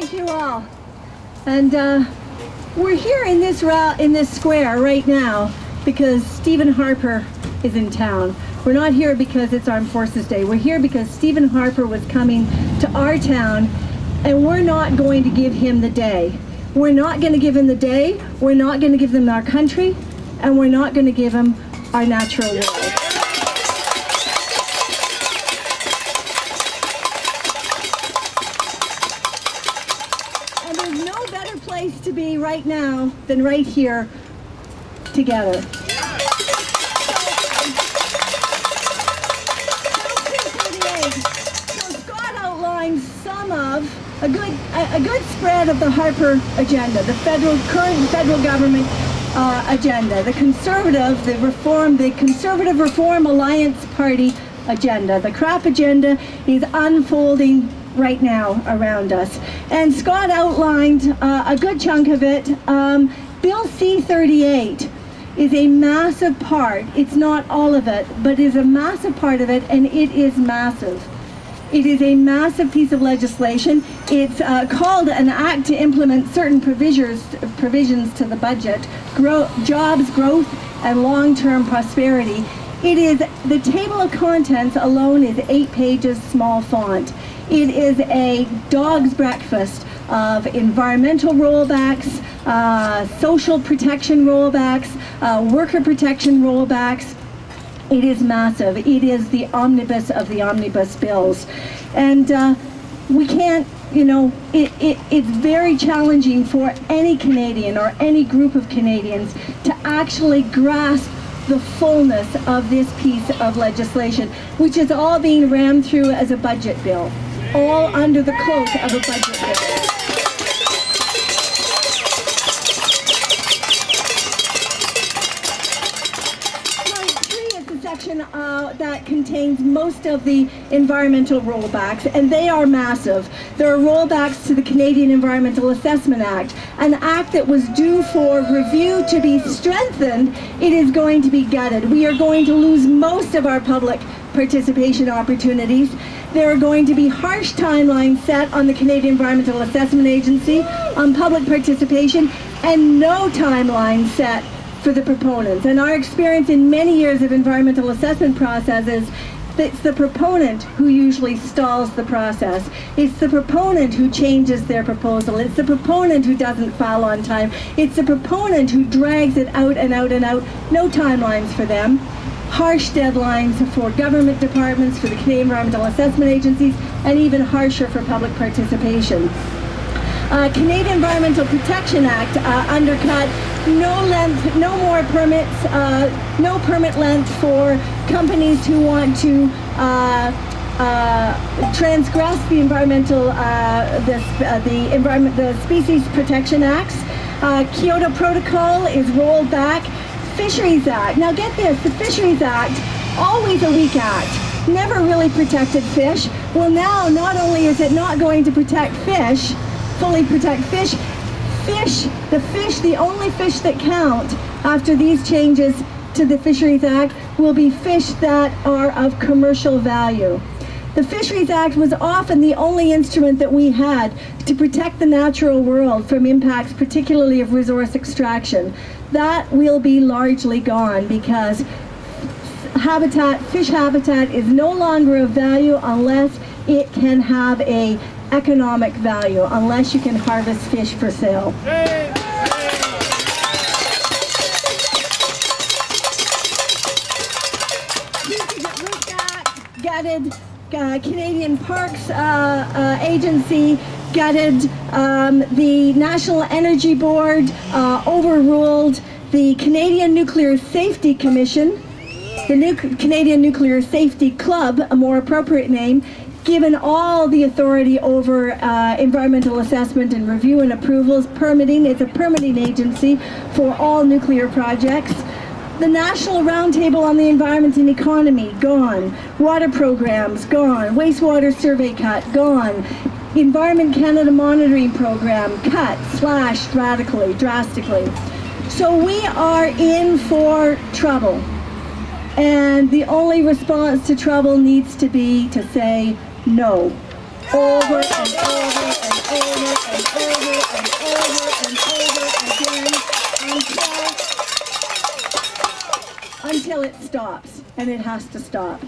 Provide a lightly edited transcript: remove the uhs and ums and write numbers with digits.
Thank you all. And we're here in this square right now because Stephen Harper is in town. We're not here because it's Armed Forces Day. We're here because Stephen Harper was coming to our town, and we're not going to give him the day. We're not going to give him the day, we're not going to give them our country, and we're not going to give him our natural world. And there's no better place to be right now than right here together. Some of a good spread of the Harper agenda, the current federal government agenda, the Conservative Reform Alliance Party agenda. The crap agenda is unfolding right now around us, and Scott outlined a good chunk of it. Bill C-38 is a massive part. It's not all of it, but is a massive part of it, and it is massive. It is a massive piece of legislation. It's called an act to implement certain provisions to the budget, jobs, growth, and long-term prosperity. It is, the table of contents alone is 8 pages, small font. It is a dog's breakfast of environmental rollbacks, social protection rollbacks, worker protection rollbacks. It is massive. It is the omnibus of the omnibus bills. And we can't, you know, it's very challenging for any Canadian or any group of Canadians to actually grasp the fullness of this piece of legislation, which is all being rammed through as a budget bill, all under the cloak of a budget bill. That contains most of the environmental rollbacks, and they are massive. There are rollbacks to the Canadian Environmental Assessment Act, an act that was due for review to be strengthened. It is going to be gutted. We are going to lose most of our public participation opportunities. There are going to be harsh timelines set on the Canadian Environmental Assessment Agency on public participation, and no timeline set for the proponents. And our experience in many years of environmental assessment processes, it's the proponent who usually stalls the process. It's the proponent who changes their proposal. It's the proponent who doesn't file on time. It's the proponent who drags it out and out and out. No timelines for them. Harsh deadlines for government departments, for the Canadian Environmental Assessment Agencies, and even harsher for public participation. Canadian Environmental Protection Act undercut no more permits, no permit length for companies who want to transgress the the Species Protection Acts. Kyoto Protocol is rolled back. Fisheries Act. Now get this, the Fisheries Act, always a weak act, never really protected fish. Well, now not only is it not going to protect fish, fully protect fish, the only fish that count after these changes to the Fisheries Act will be fish that are of commercial value. The Fisheries Act was often the only instrument that we had to protect the natural world from impacts, particularly of resource extraction. That will be largely gone because fish habitat is no longer of value unless it can have a economic value, unless you can harvest fish for sale. Gutted, Canadian Parks Agency gutted, the National Energy Board overruled the Canadian Nuclear Safety Commission, the Canadian Nuclear Safety Club, a more appropriate name, given all the authority over environmental assessment and review and approvals, permitting. It's a permitting agency for all nuclear projects. The National Roundtable on the Environment and Economy, gone. Water programs, gone. Wastewater survey cut, gone. Environment Canada monitoring program, cut, slashed radically, drastically. So we are in for trouble. And the only response to trouble needs to be to say no. over and over and over and over and over and over again until it stops, and it has to stop.